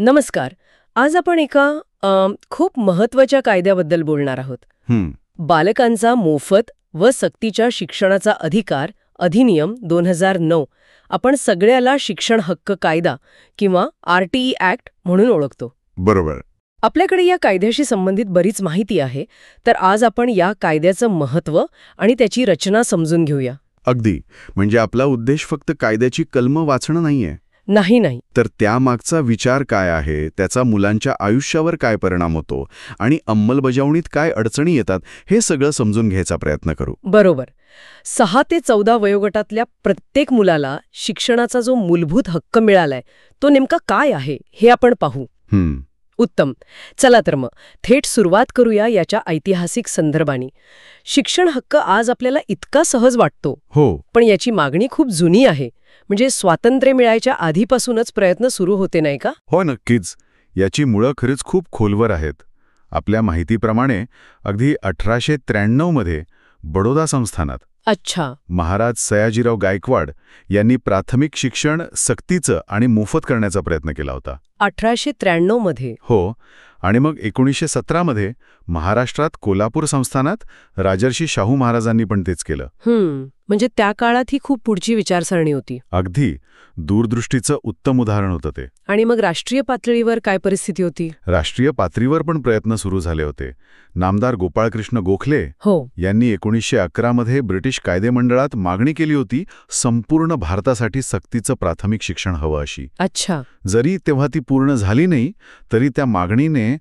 नमस्कार. आज आपण एका खूप महत्वाच्या कायद्याबद्दल बोलणार आहोत. बालकांचा मोफत व सक्तीच्या शिक्षणाचा अधिकार अधिनियम 2009. आपण सगळ्याला शिक्षण हक्क कायदा किंवा RTE ऍक्ट म्हणून ओळखतो. बरोबर. आपल्याकडे या कायद्याशी संबंधित बरीच माहिती आहे, तर आज आपण या कायद्याचं महत्त्व आणि त्याची रचना समजून घेऊया. अगदी. म्हणजे आपला उद्देश फक्त कायद्याची कलमं वाचणं नाहीये. नाही. तर त्यामागचा विचार काय आहे, त्याचा मुलांच्या आयुष्यावर काय परिणाम होतो आणि अंमलबजावणीत काय अडचणी येतात, हे सगळं समजून घ्यायचा प्रयत्न करू. बरोबर. 6 ते 14 वयोगटातल्या प्रत्येक मुलाला शिक्षणाचा जो मूलभूत हक्क मिळालाय तो नेमका काय आहे हे आपण पाहू. उत्तम. चला तर मग थेट सुरुवात करूया याच्या ऐतिहासिक संदर्भाने. शिक्षण हक्क आज आपल्याला इतका सहज वाटतो, हो, पण याची मागणी खूप जुनी आहे. म्हणजे स्वातंत्र्य मिळायच्या आधीपासूनच प्रयत्न सुरू होते, नाही का? हो, नक्कीच. याची मुळं खरीच खूप खोलवर आहेत. आपल्या माहितीप्रमाणे अगदी 1893 मध्ये बडोदा संस्थानात अच्छा, महाराज सयाजीराव गायकवाड यांनी प्राथमिक शिक्षण सक्तीचं आणि मोफत करण्याचा प्रयत्न केला होता. 1893 मध्ये? हो. आणि मग 1917 मध्ये महाराष्ट्रात कोल्हापूर संस्थानात राजर्षी शाहू महाराजांनी पण तेच केलं. म्हणजे त्या काळात ही खूप पुढची विचारसरणी होती. अगदी. दूरदृष्टीचं उत्तम उदाहरण होतं ते. आणि मग राष्ट्रीय पातळीवर काय परिस्थिती होती? राष्ट्रीय पातळीवर पण प्रयत्न सुरू झाले होते. नामदार गोपाळकृष्ण गोखले यांनी 1911 मध्ये ब्रिटिश कायदेमंडळात मागणी केली होती, संपूर्ण भारतासाठी सक्तीचं प्राथमिक शिक्षण हवं अशी. अच्छा. जरी तेव्हा ती पूर्ण झाली नाही, तरी त्या मागणीने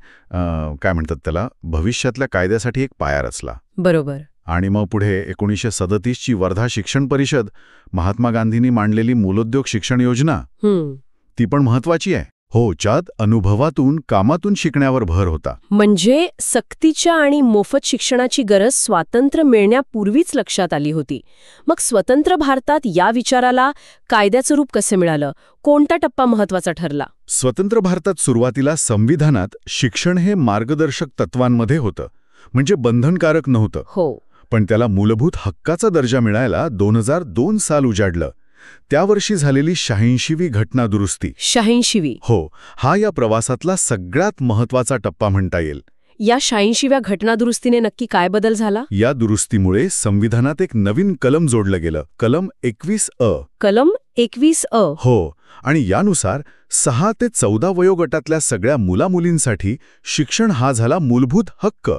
काय म्हणतात त्याला, भविष्यातल्या कायद्यासाठी एक पाया रचला. बरोबर. आणि मग पुढे 1937 ची वर्धा शिक्षण परिषद, महात्मा गांधींनी मांडलेली मूलोद्योग शिक्षण योजना, ती पण महत्वाची आहे. हो, ज्यात अनुभवातून कामातून शिकण्यावर भर होता. म्हणजे सक्तीच्या आणि मोफत शिक्षणाची गरज स्वातंत्र्य मिळण्यापूर्वीच लक्षात आली होती. मग स्वतंत्र भारतात या विचाराला कायद्याचं रूप कसं मिळालं? कोणता टप्पा महत्वाचा ठरला? स्वतंत्र भारतात सुरुवातीला संविधानात शिक्षण हे मार्गदर्शक तत्वांमध्ये होतं, म्हणजे बंधनकारक नव्हतं. हो. पण त्याला मूलभूत हक्काचा दर्जा मिळायला 2002 साल उजाडलं. त्या वर्षी झालेली 86वी घटना दुरुस्ती. 86वी? हो. हा या प्रवासातला सगळ्यात महत्वाचा टप्पा म्हणता येईल. या 86व्या घटना दुरुस्तीने नक्की काय बदल झाला? या दुरुस्तीमुळे संविधानात एक नवीन कलम जोडलं गेलं, कलम 21अ. कलम 21अ? हो. आणि यानुसार 6 ते 14 वयोगटातल्या सगळ्या मुलामुलींसाठी शिक्षण हा झाला मूलभूत हक्क,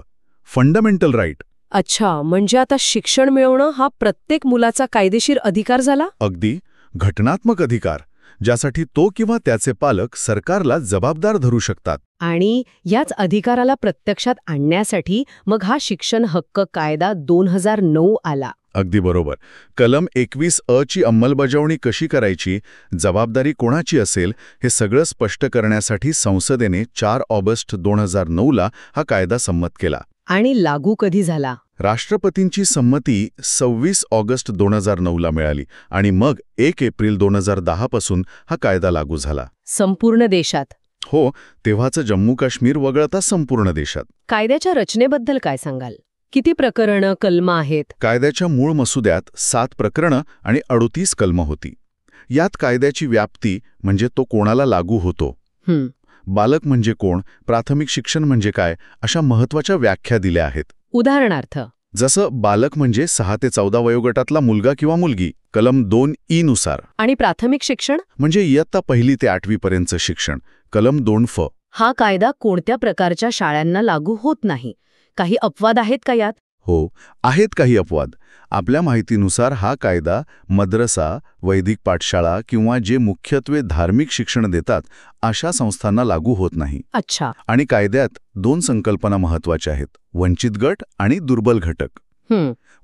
फंडामेंटल राईट. अच्छा, म्हणजे आता शिक्षण मिळवणं हा प्रत्येक मुलाचा कायदेशीर अधिकार झाला? अगदी. घटनात्मक अधिकार, ज्यासाठी तो किंवा त्याचे पालक सरकारला जबाबदार धरू शकतात. आणि याच अधिकाराला प्रत्यक्षात आणण्यासाठी मग हा शिक्षण हक्क कायदा 2009 आला. अगदी बरोबर. कलम 21अ ची अंमलबजावणी कशी करायची, जबाबदारी कोणाची असेल, हे सगळं स्पष्ट करण्यासाठी संसदेने 4 ऑगस्ट 2009ला हा कायदा संमत केला. आणि लागू कधी झाला? राष्ट्रपतींची संमती 26 ऑगस्ट 2009ला मिळाली आणि मग 1 एप्रिल 2010 पासून हा कायदा लागू झाला. संपूर्ण देशात? हो. तेव्हाचं जम्मू काश्मीर वगळता संपूर्ण देशात. कायद्याच्या रचनेबद्दल काय सांगाल? किती प्रकरणं, कलमं आहेत? कायद्याच्या मूळ मसुद्यात 7 प्रकरणं आणि 38 कलमं होती. यात कायद्याची व्याप्ती, म्हणजे तो कोणाला लागू होतो, बालक म्हणजे कोण, प्राथमिक शिक्षण म्हणजे काय, अशा महत्वाच्या व्याख्या दिल्या आहेत. उदाहरणार्थ? जसं बालक म्हणजे 6 ते 14 वयोगटातला मुलगा किंवा मुलगी, कलम 2E नुसार. आणि प्राथमिक शिक्षण म्हणजे इयत्ता 1 ते 8वी पर्यंतचं शिक्षण, कलम 2F. हा कायदा कोणत्या प्रकारच्या शाळांना लागू होत नाही? काही अपवाद आहेत का यात? हो, आहेत काही अपवाद. आपल्या माहितीनुसार हा कायदा मद्रसा, वैदिक पाठशाळा किंवा जे मुख्यत्वे धार्मिक शिक्षण देतात अशा संस्थांना लागू होत नाही. अच्छा. आणि कायद्यात 2 संकल्पना महत्वाच्या आहेत, वंचित गट आणि दुर्बल घटक.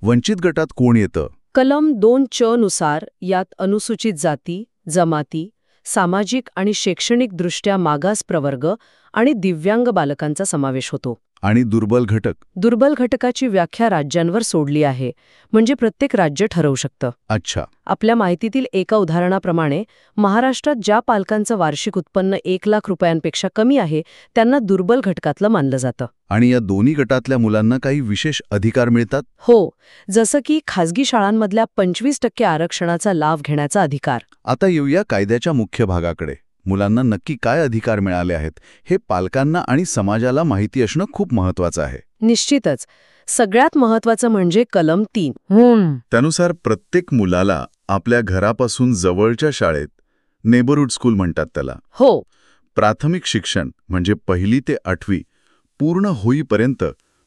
वंचित गटात कोण येतं? कलम 2च नुसार यात अनुसूचित जाती, जमाती, सामाजिक आणि शैक्षणिकदृष्ट्या मागास प्रवर्ग आणि दिव्यांग बालकांचा समावेश होतो. आणि दुर्बल घटक? दुर्बल घटकाची व्याख्या राज्यांवर सोडली आहे, म्हणजे प्रत्येक राज्य ठरवू शकतं. अच्छा. आपल्या माहितीतील एका उदाहरणाप्रमाणे महाराष्ट्रात ज्या पालकांचं वार्षिक उत्पन्न 1 लाख रुपयांपेक्षा कमी आहे त्यांना दुर्बल घटकातलं मानलं जातं. आणि या दोन्ही गटातल्या मुलांना काही विशेष अधिकार मिळतात? हो, जसं की खासगी शाळांमधल्या 25% आरक्षणाचा लाभ घेण्याचा अधिकार. आता येऊया कायद्याच्या मुख्य भागाकडे, मुलांना नक्की काय अधिकार मिळाले आहेत हे पालकांना आणि समाजाला माहिती असणं खूप महत्वाचं आहे. निश्चितच. सगळ्यात महत्वाचं म्हणजे कलम 3. त्यानुसार प्रत्येक मुलाला आपल्या घरापासून जवळच्या शाळेत, नेबरहूड स्कूल म्हणतात त्याला, हो, प्राथमिक शिक्षण म्हणजे 1ली ते 8वी पूर्ण होईपर्यंत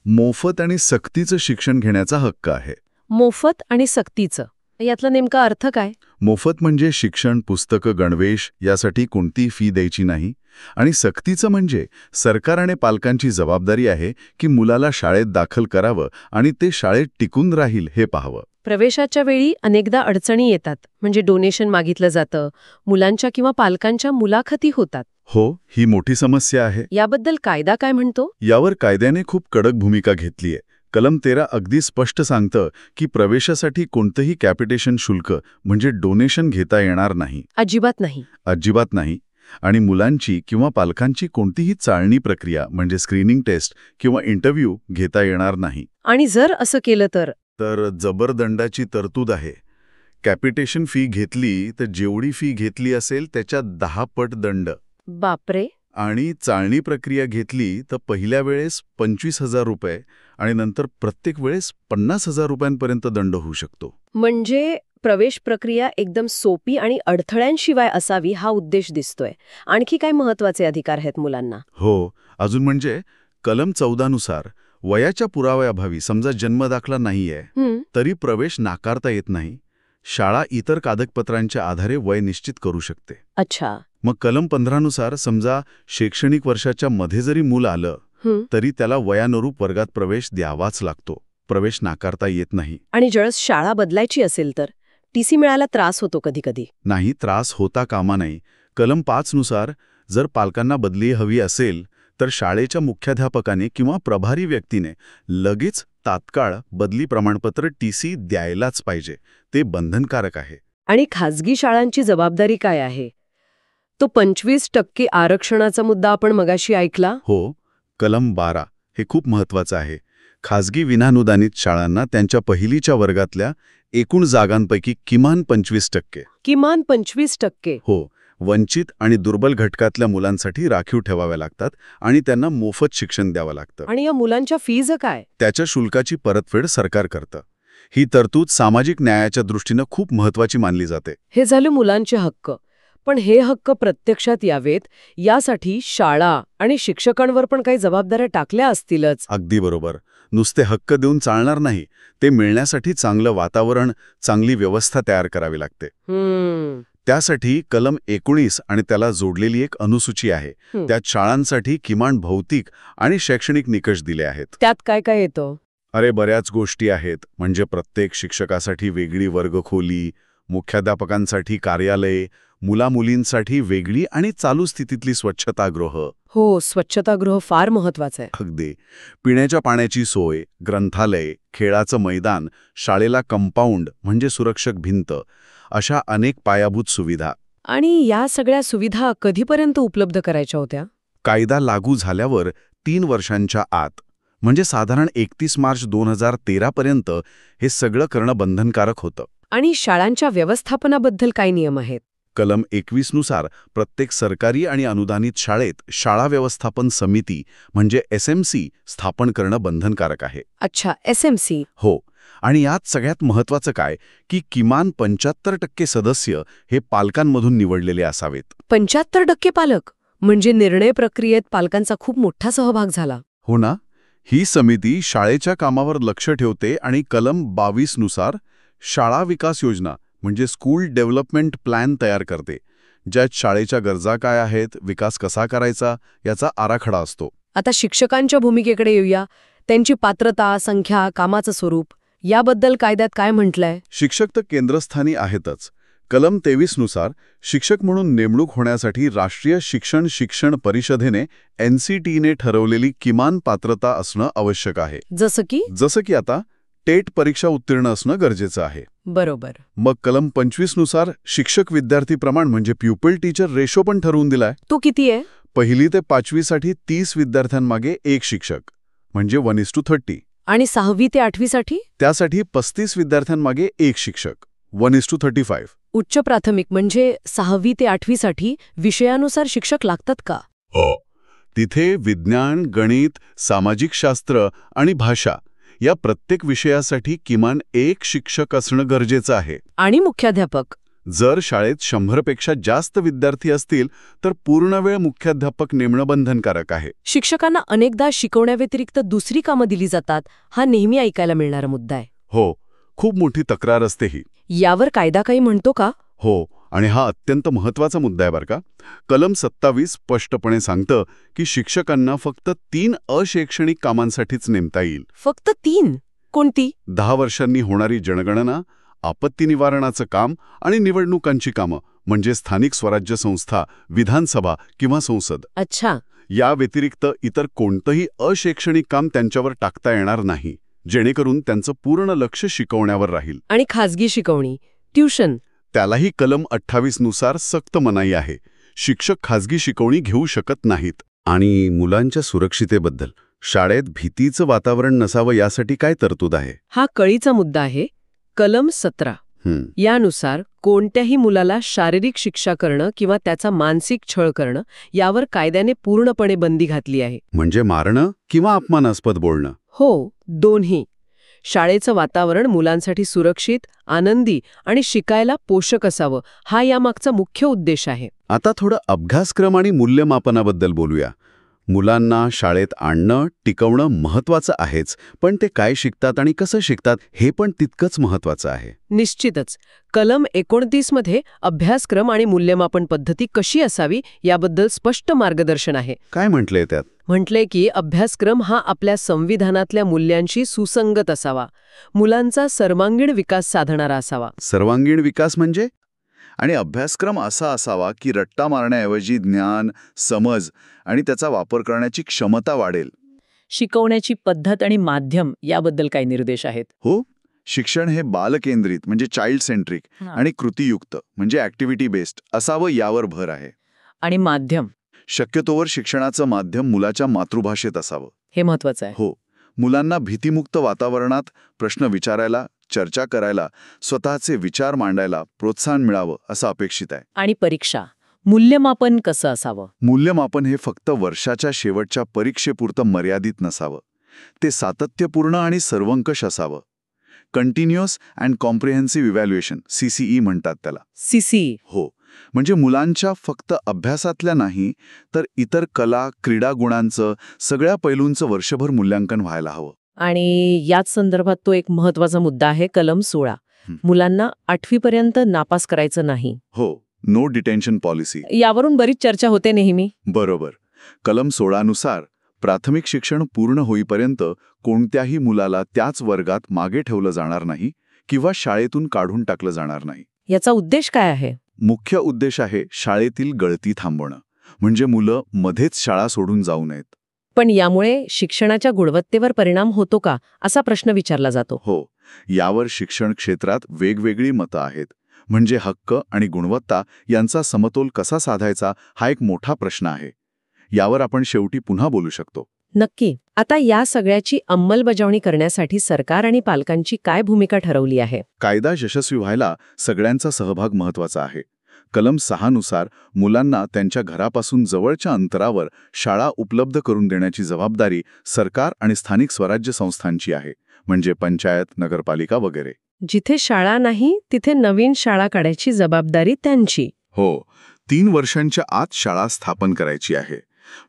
मोफत आणि सक्तीचं शिक्षण घेण्याचा हक्क आहे. मोफत आणि सक्तीचं यातला नेमका अर्थ काय? मोफत म्हणजे शिक्षण, पुस्तकं, गणवेश यासाठी कोणती फी द्यायची नाही, आणि सक्तीचं म्हणजे सरकार आणि पालकांची जबाबदारी आहे की मुलाला शाळेत दाखल करावं आणि ते शाळेत टिकून राहील हे पाहावं. प्रवेशाच्या वेळी अनेकदा अडचणी येतात, म्हणजे डोनेशन मागितलं जातं, मुलांच्या किंवा पालकांच्या मुलाखती होतात. हो, ही मोठी समस्या आहे. याबद्दल कायदा काय म्हणतो? यावर कायद्याने खूप कडक भूमिका घेतलीय. कलम 13 अगदी स्पष्ट सांगतं की प्रवेशासाठी कोणतंही कॅपिटेशन शुल्क म्हणजे डोनेशन घेता येणार नाही. अजिबात नाही. अजिबात नाही. आणि मुलांची किंवा पालकांची कोणतीही चाळणी प्रक्रिया म्हणजे स्क्रीनिंग टेस्ट किंवा इंटरव्ह्यू घेता येणार नाही. आणि जर असं केलं तर जबरदंडाची तरतूद आहे. कॅपिटेशन फी घेतली तर जेवढी फी घेतली असेल त्याच्या 10 पट दंड. बापरे. आणि चाळणी प्रक्रिया घेतली तर पहिल्या वेळेस 25,000 रुपये आणि नंतर प्रत्येक वेळेस 50,000 रुपयांपर्यंत दंड होऊ शकतो. म्हणजे प्रवेश प्रक्रिया एकदम सोपी आणि अडथळ्यांशिवाय असावी हा उद्देश दिसतोय. आणखी काय महत्वाचे अधिकार आहेत मुलांना? हो, अजून म्हणजे कलम 14 नुसार वयाच्या पुराव्याअभावी, समजा जन्मदाखला नाहीये, तरी प्रवेश नाकारता येत नाही. शाळा इतर कागदपत्रांच्या आधारे वय निश्चित करू शकते. अच्छा. मग कलम 15 नुसार समजा शैक्षणिक वर्षाच्या मध्ये जरी मूल आलं तरी त्याला वयानुरूप वर्गात प्रवेश द्यावाच लागतो. प्रवेश नाकारता येत नाही. आणि ज्यावेळेस शाळा बदलायची असेल तर टीसी मिळायला त्रास होतो कधी? नाही, त्रास होता कामा नाही. कलम 5 नुसार जर पालकांना बदली हवी असेल तर शाळेच्या मुख्याध्यापकाने किंवा प्रभारी व्यक्तीने लगेच तात्काळ बदली प्रमाणपत्र टीसी द्यायलाच पाहिजे. ते बंधनकारक आहे. आणि खाजगी शाळांची जबाबदारी काय आहे? तो 25% आरक्षणाचा मुद्दा आपण मगाशी ऐकला. हो, कलम 12 हे खूप महत्वाचं आहे. खाजगी विनानुदानित शाळांना त्यांच्या पहिलीच्या वर्गातल्या एकूण जागांपैकी किमान 25%. किमान 25%? हो, वंचित आणि दुर्बल घटकातल्या मुलांसाठी राखीव ठेवाव्या लागतात आणि त्यांना मोफत शिक्षण द्यावं लागतं. आणि या मुलांच्या फीज काय? त्याच्या शुल्काची परतफेड सरकार करतं. ही तरतूद सामाजिक न्यायाच्या दृष्टीनं खूप महत्वाची मानली जाते. हे झाले मुलांचे हक्क. पण हे हक्क प्रत्यक्षात यावेत यासाठी शाळा आणि शिक्षकांवर पण काही जबाबदाऱ्या टाकल्या असतीलच. अगदी बरोबर. नुसते हक्क देऊन चालणार नाही. ते मिळण्यासाठी चांगलं वातावरण, चांगली व्यवस्था तयार करावी लागते. त्यासाठी कलम 19 आणि त्याला जोडलेली एक अनुसूची आहे. त्यात शाळांसाठी किमान भौतिक आणि शैक्षणिक निकष दिले आहेत. त्यात काय काय येतं? अरे, बऱ्याच गोष्टी आहेत. म्हणजे प्रत्येक शिक्षकासाठी वेगळी वर्गखोली, मुख्याध्यापकांसाठी कार्यालय, मुलामुलींसाठी वेगळी आणि चालू स्थितीतली स्वच्छतागृह. हो, स्वच्छतागृह फार महत्वाचं आहे. अगदी. पिण्याच्या पाण्याची सोय, ग्रंथालय, खेळाचं मैदान, शाळेला कंपाऊंड म्हणजे सुरक्षक भिंत, अशा अनेक पायाभूत सुविधा. आणि या सगळ्या सुविधा कधीपर्यंत उपलब्ध करायच्या होत्या? कायदा लागू झाल्यावर 3 वर्षांच्या आत, म्हणजे साधारण 31 मार्च 2013 पर्यंत हे सगळं करणं बंधनकारक होतं. आणि शाळांच्या व्यवस्थापनाबद्दल काय नियम आहेत? कलम 21 नुसार प्रत्येक सरकारी आणि अनुदानित शाळेत शाळा व्यवस्थापन समिती म्हणजे SMC स्थापन करणं बंधनकारक आहे. अच्छा, SMC. हो. आणि यात सगळ्यात महत्वाचं काय की किमान 75% सदस्य हे पालकांमधून निवडलेले असावेत. 75% पालक? म्हणजे निर्णय प्रक्रियेत पालकांचा खूप मोठा सहभाग झाला. हो ना. ही समिती शाळेच्या कामावर लक्ष ठेवते आणि कलम 22 नुसार शाळा विकास योजना म्हणजे स्कूल डेव्हलपमेंट प्लॅन तयार करते, ज्यात शाळेच्या गरजा काय आहेत, विकास कसा करायचा याचा आराखडा असतो. आता शिक्षकांच्या भूमिकेकडे येऊया. त्यांची पात्रता, संख्या, कामाचं स्वरूप याबद्दल कायद्यात काय म्हटलंय? शिक्षक तर केंद्रस्थानी आहेतच. कलम 23 नुसार शिक्षक म्हणून नेमणूक होण्यासाठी राष्ट्रीय शिक्षण परिषदेने NCTने ठरवलेली किमान पात्रता असणं आवश्यक आहे. जसं की आता टेट परीक्षा उत्तीर्ण असणं गरजेचं आहे. बरोबर. मग कलम 25 नुसार शिक्षक विद्यार्थी प्रमाण म्हणजे प्युपल टीचर रेशो पण ठरवून दिलाय. तो किती आहे? 1ली ते 5वी साठी 30 विद्यार्थ्यांमागे 1 शिक्षक म्हणजे 1:30. आणि 6वी ते 8वी साठी? त्यासाठी 35 विद्यार्थ्यांमागे 1 शिक्षक 1:35. उच्च प्राथमिक म्हणजे 6वी ते 8वी साठी विषयानुसार शिक्षक लागतात का? तिथे विज्ञान, गणित, सामाजिक शास्त्र आणि भाषा या प्रत्येक विषयासाठी किमान एक शिक्षक असणं गरजेचं आहे. आणि मुख्याध्यापक? जर शाळेत 100पेक्षा जास्त विद्यार्थी असतील तर पूर्णवेळ मुख्याध्यापक नेमणं बंधनकारक आहे. शिक्षकांना अनेकदा शिकवण्याव्यतिरिक्त दुसरी कामं दिली जातात, हा नेहमी ऐकायला मिळणारा मुद्दा आहे. हो, खूप मोठी तक्रार असते ही. यावर कायदा काही म्हणतो का? हो, आणि हा अत्यंत महत्त्वाचा मुद्दा आहे बरं का. कलम 27 स्पष्टपणे सांगतं की शिक्षकांना फक्त 3 अशैक्षणिक कामांसाठीच नेमता येईल. फक्त 3? कोणती? 10 वर्षांनी होणारी जनगणना, आपत्ती निवारणाचं काम आणि निवडणुकांची कामं, म्हणजे स्थानिक स्वराज्य संस्था, विधानसभा किंवा संसद. अच्छा. या व्यतिरिक्त इतर कोणतंही अशैक्षणिक काम त्यांच्यावर टाकता येणार नाही, जेणेकरून त्यांचं पूर्ण लक्ष शिकवण्यावर राहील. आणि खाजगी शिकवणी, ट्युशन? त्यालाही कलम 28 नुसार सक्त मनाई आहे. शिक्षक खाजगी शिकवणी घेऊ शकत नाहीत. आणि मुलांच्या सुरक्षितेबद्दल शाळेत भीतीचं वातावरण नसावं यासाठी काय तरतूद आहे? हा कळीचा मुद्दा आहे. कलम 17 यानुसार कोणत्याही मुलाला शारीरिक शिक्षा करणं किंवा त्याचा मानसिक छळ करणं यावर कायद्याने पूर्णपणे बंदी घातली आहे. म्हणजे मारणं किंवा अपमानास्पद बोलणं? हो, दोन्ही. शाळेचं वातावरण मुलांसाठी सुरक्षित, आनंदी आणि शिकायला पोषक असावं, हा यामागचा मुख्य उद्देश आहे. आता थोडं अभ्यासक्रम आणि मूल्यमापनाबद्दल बोलूया. मुलांना शाळेत आणणं, टिकवणं महत्त्वाचं आहेच, पण ते काय शिकतात आणि कसं शिकतात हे पण तितकंच महत्त्वाचं आहे. निश्चितच. कलम 29 मध्ये अभ्यासक्रम आणि मूल्यमापन पद्धती कशी असावी याबद्दल स्पष्ट मार्गदर्शन आहे. काय म्हटलंय त्यात? म्हटलंय की अभ्यासक्रम हा आपल्या संविधानातल्या मूल्यांशी सुसंगत असावा, मुलांचा सर्वांगीण विकास साधणारा असावा. सर्वांगीण विकास म्हणजे? आणि अभ्यासक्रम असा असावा की रट्टा मारण्याऐवजी ज्ञान, समज आणि त्याचा वापर करण्याची क्षमता वाढेल. शिकवण्याची पद्धत आणि माध्यम याबद्दल काही निर्देश आहेत? हो, शिक्षण हे बालकेंद्रित म्हणजे चाइल्ड सेंट्रिक आणि कृतीयुक्त म्हणजे ॲक्टिव्हिटी बेस्ड असावं यावर भर आहे. आणि माध्यम? शक्यतोवर शिक्षणाचं माध्यम मुलाच्या मातृभाषेत असावं. हे महत्वाचं आहे. हो, मुलांना भीतीमुक्त वातावरणात प्रश्न विचारायला, चर्चा करायला, स्वतःचे विचार मांडायला प्रोत्साहन मिळावं असं अपेक्षित आहे. आणि परीक्षा, मूल्यमापन कसं असावं? मूल्यमापन हे फक्त वर्षाच्या शेवटच्या परीक्षेपुरतं मर्यादित नसावं. ते सातत्यपूर्ण आणि सर्वंकष असावं. Continuous and comprehensive evaluation, CCE म्हणतात त्याला. CCE? हो, म्हणजे मुलांच्या फक्त अभ्यासातल्या नाही तर इतर कला, क्रीडा गुणांचं, सगळ्या पैलूंचं वर्षभर मूल्यांकन व्हायला हवं. आणि याच संदर्भात तो एक महत्वाचा मुद्दा आहे, कलम 16. मुलांना 8वी पर्यंत नापास करायचं नाही. हो, नो डिटेन्शन पॉलिसी. यावरून बरीच चर्चा होते नेहमी. बरोबर. कलम 16 नुसार प्राथमिक शिक्षण पूर्ण होईपर्यंत कोणत्याही मुलाला त्याच वर्गात मागे ठेवलं जाणार नाही किंवा शाळेतून काढून टाकलं जाणार नाही. याचा उद्देश काय आहे? मुख्य उद्देश आहे शाळेतील गळती थांबवणं, म्हणजे मुलं मध्येच शाळा सोडून जाऊ नयेत. पण यामुळे शिक्षणाच्या गुणवत्तेवर परिणाम होतो का, असा प्रश्न विचारला जातो. हो, यावर शिक्षण क्षेत्रात वेगवेगळी मतं आहेत. म्हणजे हक्क आणि गुणवत्ता यांचा समतोल कसा साधायचा हा एक मोठा प्रश्न आहे. यावर आपण शेवटी पुन्हा बोलू शकतो. नक्की. आता या सगळ्याची अंमलबजावणी करण्यासाठी सरकार आणि पालकांची काय भूमिका ठरवली आहे? कायदा यशस्वी व्हायला सगळ्यांचा सहभाग महत्त्वाचा आहे. कलम 6 नुसार मुलांना त्यांच्या घरापासून जवळच्या अंतरावर शाळा उपलब्ध करून देण्याची जबाबदारी सरकार आणि स्थानिक स्वराज्य संस्थांची आहे, म्हणजे पंचायत, नगरपालिका वगैरे. जिथे शाळा नाही तिथे नवीन शाळा काढायची जबाबदारी त्यांची. हो, 3 वर्षांच्या आत शाळा स्थापन करायची आहे.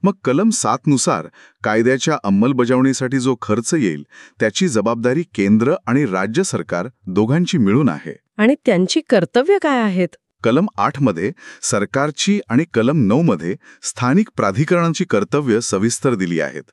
मग कलम 7 नुसार कायद्याच्या अंमलबजावणीसाठी जो खर्च येईल त्याची जबाबदारी केंद्र आणि राज्य सरकार दोघांची मिळून आहे. आणि त्यांची कर्तव्य काय आहेत? कलम 8 मध्ये सरकारची आणि कलम 9 मध्ये स्थानिक प्राधिकरणांची कर्तव्य सविस्तर दिली आहेत.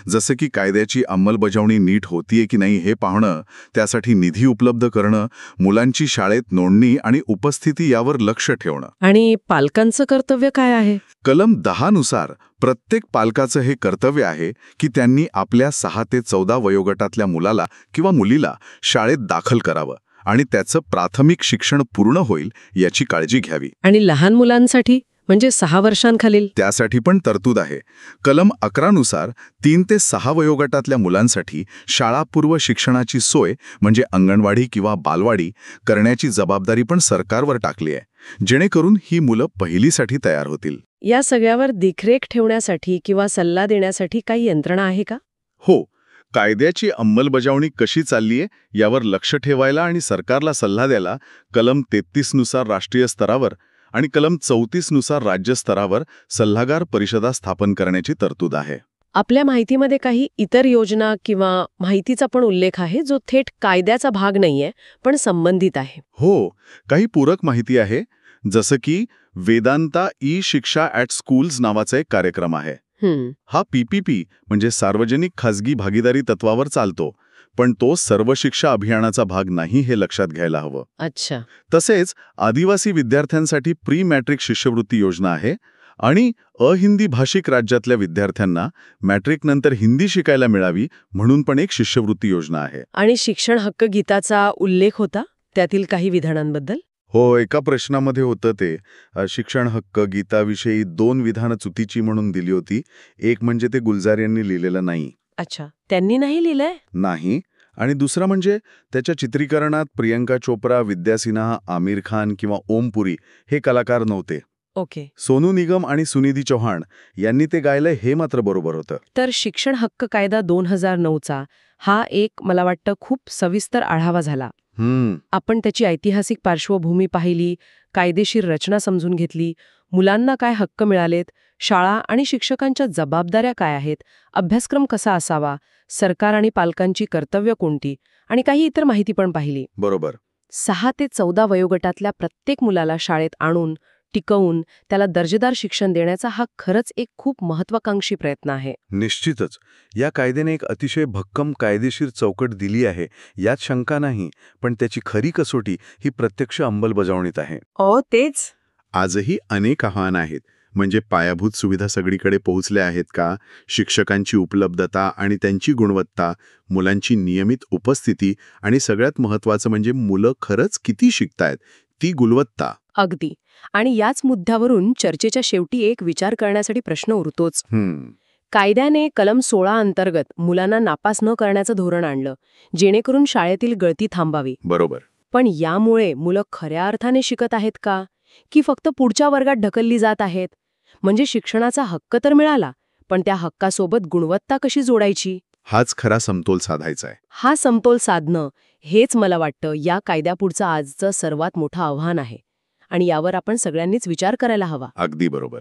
जसं की कायद्याची अंमलबजावणी नीट होतीये की नाही हे पाहणं, त्यासाठी निधी उपलब्ध करणं, मुलांची शाळेत नोंदणी आणि उपस्थिती यावर लक्ष ठेवणं. आणि पालकांचं कर्तव्य काय आहे? कलम 10 नुसार प्रत्येक पालकाचं हे कर्तव्य आहे की त्यांनी आपल्या 6 ते 14 वयोगटातल्या मुलाला किंवा मुलीला शाळेत दाखल करावं आणि त्याचं प्राथमिक शिक्षण पूर्ण होईल याची काळजी घ्यावी. आणि लहान मुलांसाठी म्हणजे 6 वर्षांखालील? त्यासाठी पण तरतूद आहे. कलम 11 नुसार 3 ते 6 वयोगटातल्या मुलांसाठी शाळापूर्व शिक्षणाची सोय म्हणजे अंगणवाडी किंवा बालवाडी करण्याची जबाबदारी पण सरकारवर टाकली आहे, जेणेकरून ही मुलं पहिलीसाठी तयार होतील. या सगळ्यावर देखरेख ठेवण्यासाठी किंवा सल्ला देण्यासाठी काही यंत्रणा आहे का? हो, कायद्याची अंमलबजावणी कशी चाललीये यावर लक्ष ठेवायला आणि सरकारला सल्ला द्यायला कलम 33 नुसार राष्ट्रीय स्तरावर आणि कलम 34 नुसार राज्य स्तरावर सल्लागार परिषदा स्थापन करण्याची तरतूद आहे. आपल्या माहितीमध्ये काही इतर योजना किंवा माहितीचा पण उल्लेख आहे जो थेट कायद्याचा भाग नाहीये पण संबंधित आहे? हो, काही पूरक माहिती आहे. जसं की वेदांता ई शिक्षा ॲट स्कूल्स नावाचा एक कार्यक्रम आहे. हा PPP म्हणजे सार्वजनिक खाजगी भागीदारी तत्वावर चालतो, पण तो सर्व शिक्षा अभियानाचा भाग नाही हे लक्षात घ्यायला हवं. अच्छा. तसेच आदिवासी विद्यार्थ्यांसाठी प्री मॅट्रिक शिष्यवृत्ती योजना आहे आणि अहिंदी भाषिक राज्यातल्या विद्यार्थ्यांना मॅट्रिकनंतर हिंदी शिकायला मिळावी म्हणून पण एक शिष्यवृत्ती योजना आहे. आणि शिक्षण हक्क गीताचा उल्लेख होता त्यातील काही विधानांबद्दल? हो, एका प्रश्नामध्ये होतं ते शिक्षण हक्क गीताविषयी 2 विधानं चुकीची म्हणून दिली होती. एक म्हणजे ते गुलजार यांनी लिहिलेलं नाही. अच्छा, त्यांनी नाही लिहिलंय? नाही. आणि दुसरा म्हणजे त्याच्या चित्रीकरणात प्रियंका चोप्रा, विद्या सिन्हा, आमिर खान किंवा ओम पुरी हे कलाकार नव्हते. ओके. सोनू निगम आणि सुनिधी चौहान यांनी ते गायलंय हे मात्र बरोबर होतं. तर शिक्षण हक्क कायदा 2009चा हा एक मला वाटतं खूप सविस्तर आढावा झाला. आपण त्याची ऐतिहासिक पार्श्वभूमी पाहिली, कायदेशीर रचना समजून घेतली, मुलांना काय हक्क मिळालेत, शाळा आणि शिक्षकांच्या जबाबदाऱ्या काय आहेत, अभ्यासक्रम कसा असावा, सरकार आणि पालकांची कर्तव्य कोणती आणि काही इतर माहिती पण पाहिली. बरोबर. 6 ते 14 वयोगटातल्या प्रत्येक मुलाला शाळेत आणून टिकवून त्याला दर्जेदार शिक्षण देण्याचा हा खरंच एक खूप महत्वाकांक्षी प्रयत्न आहे. निश्चितच. या कायद्याने एक अतिशय भक्कम कायदेशीर चौकट दिली आहे, यात शंका नाही, पण त्याची खरी कसोटी ही प्रत्यक्ष अंमलबजावणीत आहे. तेच. आजही अनेक आव्हानं आहेत. म्हणजे पायाभूत सुविधा सगळीकडे पोहोचल्या आहेत का, शिक्षकांची उपलब्धता आणि त्यांची गुणवत्ता, मुलांची नियमित उपस्थिती आणि सगळ्यात महत्त्वाचं म्हणजे मुलं खरंच किती शिकतायत ती गुणवत्ता. अगदी. आणि याच मुद्द्यावरून चर्चेच्या शेवटी एक विचार करण्यासाठी प्रश्न उरतोच. कायद्याने कलम 16 अंतर्गत मुलांना नापास न करण्याचं धोरण आणलं, जेणेकरून शाळेतील गळती थांबावी. बरोबर. पण यामुळे मुलं खऱ्या अर्थाने शिकत आहेत का, की फक्त पुढच्या वर्गात ढकलली जात आहेत? म्हणजे शिक्षणाचा हक्क तर मिळाला, पण त्या हक्कासोबत गुणवत्ता कशी जोडायची? हाच खरा समतोल साधायचा आहे. हा समतोल साधणं हेच मला वाटतं या कायद्यापुढचं आजचं सर्वात मोठं आव्हान आहे. आणि यावर आपण सगळ्यांनीच विचार करायला हवा. अगदी बरोबर.